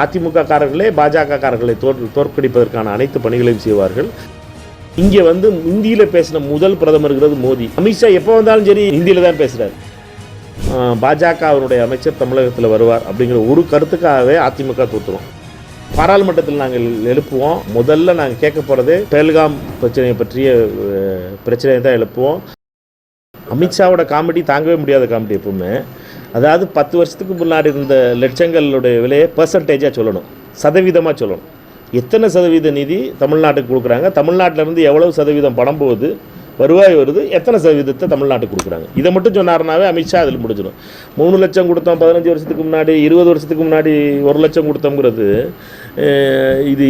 அதிமுக காரர்களே பாஜக காரர்களை தோற்கடிப்பதற்கான அனைத்து பணிகளையும் செய்வார்கள். இங்கே வந்து இந்தியில் பேசின முதல் பிரதமர்ங்கிறது மோடி. அமித்ஷா எப்போ வந்தாலும் சரி ஹிந்தியில் தான் பேசுகிறார். பாஜக அவருடைய அமைச்சர் தமிழகத்தில் வருவார் அப்படிங்கிற ஒரு கருத்துக்காகவே அதிமுக தோற்றுரும். பாராளுமன்றத்தில் நாங்கள் எழுப்புவோம். முதல்ல நாங்கள் கேட்க போகிறது பெஹல்காம் பிரச்சனையை பற்றிய பிரச்சனையை தான் எழுப்புவோம். அமித்ஷாவோட காமெடி தாங்கவே முடியாத காமெடி எப்பவுமே. அதாவது 10 வருஷத்துக்கு முன்னாடி இருந்த லட்சங்களுடைய விலையை பர்சன்டேஜாக சொல்லணும், சதவீதமாக சொல்லணும். எத்தனை சதவீத நிதி தமிழ்நாட்டுக்கு கொடுக்குறாங்க, தமிழ்நாட்டிலேருந்து எவ்வளவு சதவீதம் பணம் போகுது, வருவாய் வருது, எத்தனை சதவீதத்தை தமிழ்நாட்டுக்கு கொடுக்குறாங்க, இதை மட்டும் சொன்னார்னாவே அமித்ஷா அதில் முடிஞ்சிடும். 3 லட்சம் கொடுத்தோம் 15 வருஷத்துக்கு முன்னாடி, 20 வருஷத்துக்கு முன்னாடி 1 லட்சம் கொடுத்தோங்கிறது இது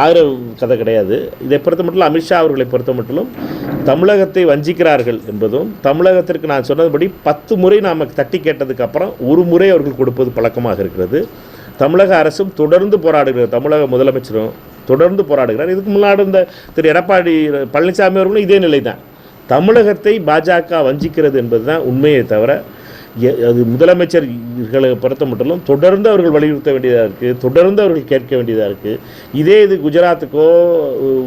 ஆகிற கதை கிடையாது. இதை பொறுத்த மட்டும் அமித்ஷா அவர்களை பொறுத்த மட்டும் தமிழகத்தை வஞ்சிக்கிறார்கள் என்பதும், தமிழகத்திற்கு நான் சொன்னதுபடி 10 முறை நாம் தட்டி கேட்டதுக்கப்புறம் ஒரு முறை அவர்கள் கொடுப்பது பழக்கமாக இருக்கிறது. தமிழக அரசும் தொடர்ந்து போராடுகிறது, தமிழக முதலமைச்சரும் தொடர்ந்து போராடுகிறார். இதுக்கு முன்னாடி இந்த திரு எடப்பாடி பழனிசாமி அவர்களும் இதே நிலை தான். தமிழகத்தை பாஜக வஞ்சிக்கிறது என்பது தான் உண்மையை தவிர, அது முதலமைச்சர்களை பொறுத்த மட்டும் தொடர்ந்து அவர்கள் வலியுறுத்த வேண்டியதாக இருக்குது, தொடர்ந்து அவர்கள் கேட்க வேண்டியதாக இருக்குது. இதே இது குஜராத்துக்கோ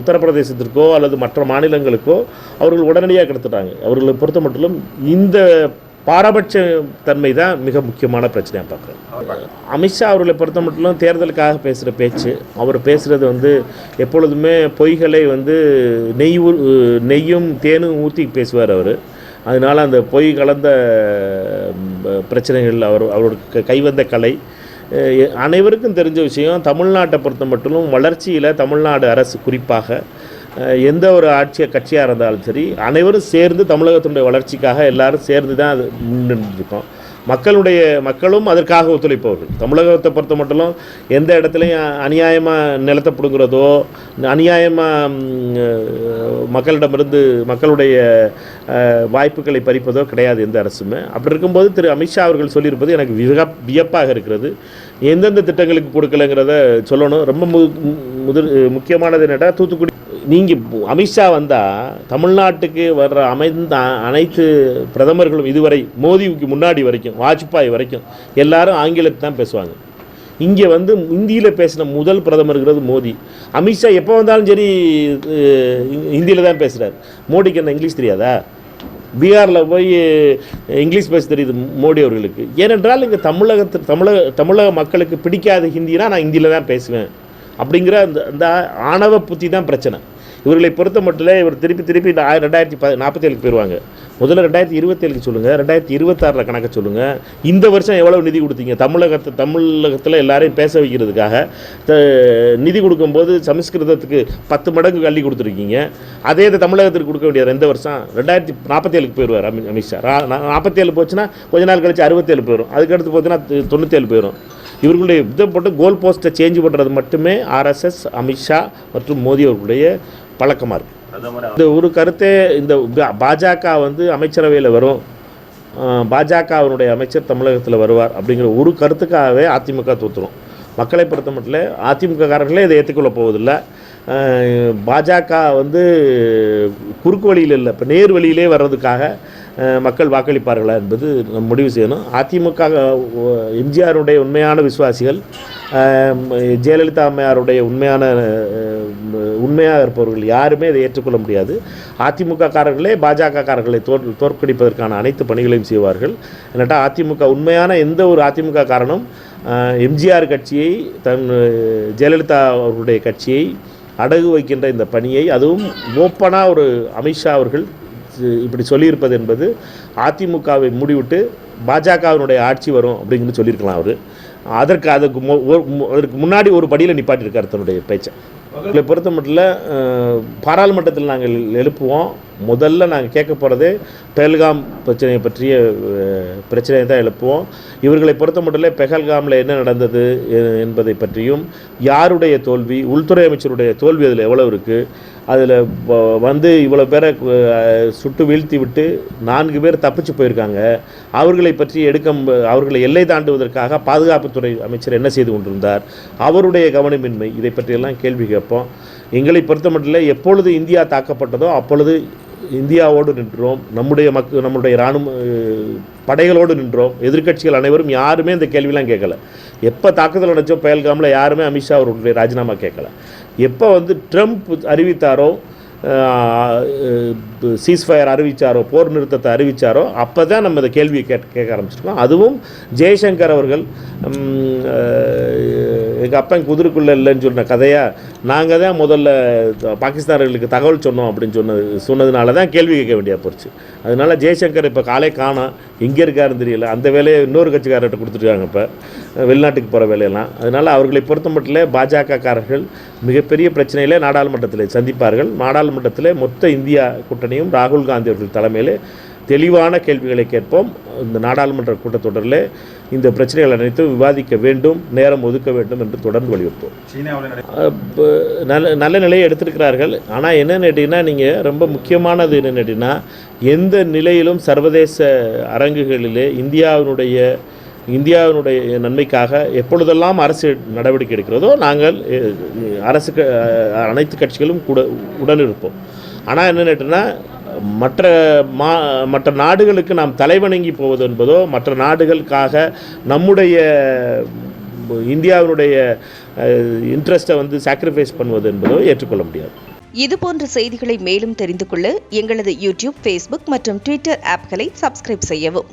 உத்தரப்பிரதேசத்திற்கோ அல்லது மற்ற மாநிலங்களுக்கோ அவர்கள் உடனடியாக கிடைத்துட்டாங்க. அவர்களை பொறுத்த மட்டும் இந்த பாரபட்ச தன்மை தான் மிக முக்கியமான பிரச்சனையாக பார்க்குறேன். அமித்ஷா அவர்களை பொறுத்த மட்டும் தேர்தலுக்காக பேசுகிற பேச்சு, அவர் பேசுகிறது வந்து எப்பொழுதுமே பொய்களை வந்து நெய்யும் தேனும் ஊற்றி பேசுவார் அவர். அதனால் அந்த பொய் கலந்த பிரச்சனைகள் அவருக்கு கைவந்த கலை அனைவருக்கும் தெரிஞ்ச விஷயம். தமிழ்நாட்டை பொறுத்த மட்டும் வளர்ச்சியில் தமிழ்நாடு அரசு குறிப்பாக எந்த ஒரு கட்சியாக இருந்தாலும் சரி, அனைவரும் சேர்ந்து தமிழகத்தினுடைய வளர்ச்சிக்காக எல்லாரும் சேர்ந்து தான் அது முன்னின்றுருக்கோம். மக்களும் அதற்காக ஒத்துழைப்பவர்கள். தமிழகத்தை பொறுத்த மட்டும் எந்த இடத்துலையும் அநியாயமாக நிலத்தை பிடுங்குறதோ, அநியாயமாக மக்களிடமிருந்து மக்களுடைய வாய்ப்புகளை பறிப்பதோ கிடையாது எந்த அரசுமே. அப்படி இருக்கும்போது திரு அமித்ஷா அவர்கள் சொல்லியிருப்பது எனக்கு வியப்பாக இருக்கிறது. எந்தெந்த திட்டங்களுக்கு கொடுக்கலைங்கிறத சொல்லணும். ரொம்ப முக்கியமானது என்னடா, தூத்துக்குடி நீங்கள் அமித்ஷா வந்தால் தமிழ்நாட்டுக்கு வர்ற அனைத்து பிரதமர்களும் இதுவரை மோடிக்கு முன்னாடி வரைக்கும், வாஜ்பாய் வரைக்கும் எல்லாரும் ஆங்கிலத்தை தான் பேசுவாங்க. இங்கே வந்து இந்தியில் பேசின முதல் பிரதமர்ங்கிறது மோடி. அமித்ஷா எப்போ வந்தாலும் சரி ஹிந்தியில் தான் பேசுகிறார். மோடிக்கு என்ன இங்கிலீஷ் தெரியாதா? பீகாரில் போய் இங்கிலீஷ் பேச தெரியுது மோடி அவர்களுக்கு. ஏனென்றால் இங்கே தமிழக மக்களுக்கு பிடிக்காத ஹிந்தினா நான் ஹிந்தியில் தான் பேசுவேன் அப்படிங்கிற அந்த ஆணவ புத்தி தான் பிரச்சனை. இவர்களை பொறுத்த மட்டும் இவர் திருப்பி 2047 போயிடுவாங்க. முதல்ல 2027 சொல்லுங்கள், 2026 கணக்கை சொல்லுங்கள். இந்த வருஷம் எவ்வளவு நிதி கொடுத்தீங்க தமிழகத்தில் எல்லாரையும் பேச வைக்கிறதுக்காக? நிதி கொடுக்கும்போது சமஸ்கிருதத்துக்கு 10 மடங்கு அள்ளி கொடுத்துருக்கீங்க. அதே இதை தமிழகத்திற்கு கொடுக்க வேண்டியது எந்த வருஷம்? 2047 போயிடுவார் அமித்ஷா. 47 போச்சுன்னா கொஞ்ச நாள் கழிச்சு 67 போயிடும், அதுக்கடுத்து போச்சுன்னா 97 போயிடும். இவர்களுடைய இதை போட்டு கோல் போஸ்ட்டை சேஞ்ச் பண்ணுறது மட்டுமே ஆர்எஸ்எஸ், அமித்ஷா மற்றும் மோடி அவர்களுடைய பழக்கமாக இருக்குது. இந்த ஒரு கருத்தே இந்த பாஜக வந்து அமைச்சரவையில் வரும், பாஜக அவருடைய அமைச்சர் தமிழகத்தில் வருவார் அப்படிங்கிற ஒரு கருத்துக்காகவே அதிமுக தோற்றுரும். மக்களை பொறுத்த மட்டும் அதிமுக காரர்களே இதை ஏற்றுக்கொள்ள போவதில்லை. பாஜக வந்து குறுக்கு வழியில் இல்லை, இப்போ நேர் வழியிலே வர்றதுக்காக மக்கள் வாக்களிப்பார்களா என்பது நம்ம முடிவு செய்யணும். அதிமுக எம்ஜிஆருடைய உண்மையான விசுவாசிகள், ஜெயலலிதா அம்மையாருடைய உண்மையாக இருப்பவர்கள் யாருமே இதை ஏற்றுக்கொள்ள முடியாது. அதிமுக காரர்களே பாஜக காரர்களை தோற்கடிப்பதற்கான அனைத்து பணிகளையும் செய்வார்கள். என்னட்டா அதிமுக உண்மையான எந்த ஒரு அதிமுக காரணம் எம்ஜிஆர் கட்சியை, ஜெயலலிதா அவர்களுடைய கட்சியை அடகு வைக்கின்ற இந்த பணியை, அதுவும் ஓப்பனாக ஒரு அமித்ஷா அவர்கள் இப்படி சொல்லியிருப்பது என்பது அதிமுகவை மூடிவிட்டு பாஜகவினுடைய ஆட்சி வரும் அப்படிங்கிறது சொல்லியிருக்கலாம். அவர் அதற்கு முன்னாடி ஒரு படியில் நிப்பாட்டியிருக்கார் தன்னுடைய பேச்சை. இதை பொறுத்த மட்டும் பாராளுமன்றத்தில் நாங்கள் எழுப்புவோம். முதல்ல நாங்கள் கேட்க போகிறது பெஹல்காம் பிரச்சனையை பற்றிய பிரச்சனையை தான் எழுப்புவோம். இவர்களை பொறுத்த மட்டும் பெஹல்காமில் என்ன நடந்தது என்பதை பற்றியும், யாருடைய தோல்வி, உள்துறை அமைச்சருடைய தோல்வி அதில் எவ்வளோ இருக்குது, அதில் வந்து இவ்வளோ பேரை சுட்டு வீழ்த்தி விட்டு 4 பேர் தப்பிச்சு போயிருக்காங்க, அவர்களை பற்றி அவர்களை எல்லை தாண்டுவதற்காக பாதுகாப்புத்துறை அமைச்சர் என்ன செய்து கொண்டிருந்தார், அவருடைய கவனமின்மை, இதை பற்றியெல்லாம் கேள்வி கேட்போம். எங்களை பொறுத்த மட்டும் எப்பொழுது இந்தியா தாக்கப்பட்டதோ அப்பொழுது இந்தியாவோடு நின்றோம், நம்முடைய இராணுவ படைகளோடு நின்றோம். எதிர்க்கட்சிகள் அனைவரும் யாருமே இந்த கேள்வியெல்லாம் கேட்கல. எப்போ தாக்குதல் நடச்சோ பஹல்காமில் யாருமே அமித்ஷா அவர்களுடைய ராஜினாமா கேட்கல. எப்போ வந்து ட்ரம்ப் அறிவித்தாரோ, சீஸ்ஃபயர் அறிவித்தாரோ, போர் நிறுத்தத்தை அறிவித்தாரோ, அப்போ தான் நம்ம இந்த கேள்வியை கேட்க ஆரம்பிச்சிருக்கோம். அதுவும் ஜெய்சங்கர் அவர்கள் எங்கள் அப்பன் குதிரைக்குள்ளே இல்லைன்னு சொன்ன கதையாக நாங்கள் தான் முதல்ல பாகிஸ்தானர்களுக்கு தகவல் சொன்னோம் அப்படின்னு சொன்னதுனால தான் கேள்வி கேட்க வேண்டியா போச்சு. அதனால ஜெய்சங்கர் இப்போ காலை காணோம், எங்கே இருக்காருன்னு தெரியல. அந்த வேலையை இன்னொரு கட்சிக்காரர்கிட்ட கொடுத்துருக்காங்க இப்போ, வெளிநாட்டுக்கு போகிற வேலையெல்லாம். அதனால் அவர்களை பொறுத்த மட்டும் பாஜகக்காரர்கள் மிகப்பெரிய பிரச்சனையிலே நாடாளுமன்றத்தில் சந்திப்பார்கள். நாடாளுமன்றத்தில் மொத்த இந்தியா கூட்டணியும் ராகுல் காந்தி அவர்கள் தலைமையில் தெளிவான கேள்விகளை கேட்போம். இந்த நாடாளுமன்ற கூட்டத்தொடரில் இந்த பிரச்சனைகள் அனைத்தும் விவாதிக்க வேண்டும், நேரம் ஒதுக்க வேண்டும் என்று தொடர்ந்து வலியுறுத்துவோம். நல்ல நிலையை எடுத்திருக்கிறார்கள். ஆனால் என்னென்னு கேட்டிங்கன்னா, நீங்கள் ரொம்ப முக்கியமானது என்னென்னு கேட்டிங்கன்னா, எந்த நிலையிலும் சர்வதேச அரங்குகளிலே இந்தியாவினுடைய நன்மைக்காக எப்பொழுதெல்லாம் அரசு நடவடிக்கை எடுக்கிறதோ நாங்கள் அனைத்து கட்சிகளும் உடனிருப்போம். ஆனால் என்னென்னு கேட்டிங்கன்னா, மற்ற நாடுகளுக்கு நாம் தலைவணங்கி போவது என்பதோ, மற்ற நாடுகளுக்காக நம்முடைய இந்தியாவினுடைய இன்ட்ரெஸ்ட்டை வந்து சாக்ரிஃபைஸ் பண்ணுவது என்பதோ ஏற்றுக்கொள்ள முடியாது. இதுபோன்ற செய்திகளை மேலும் தெரிந்து கொள்ள எங்களது யூடியூப், ஃபேஸ்புக் மற்றும் ட்விட்டர் ஆப்களை சப்ஸ்கிரைப் செய்யவும்.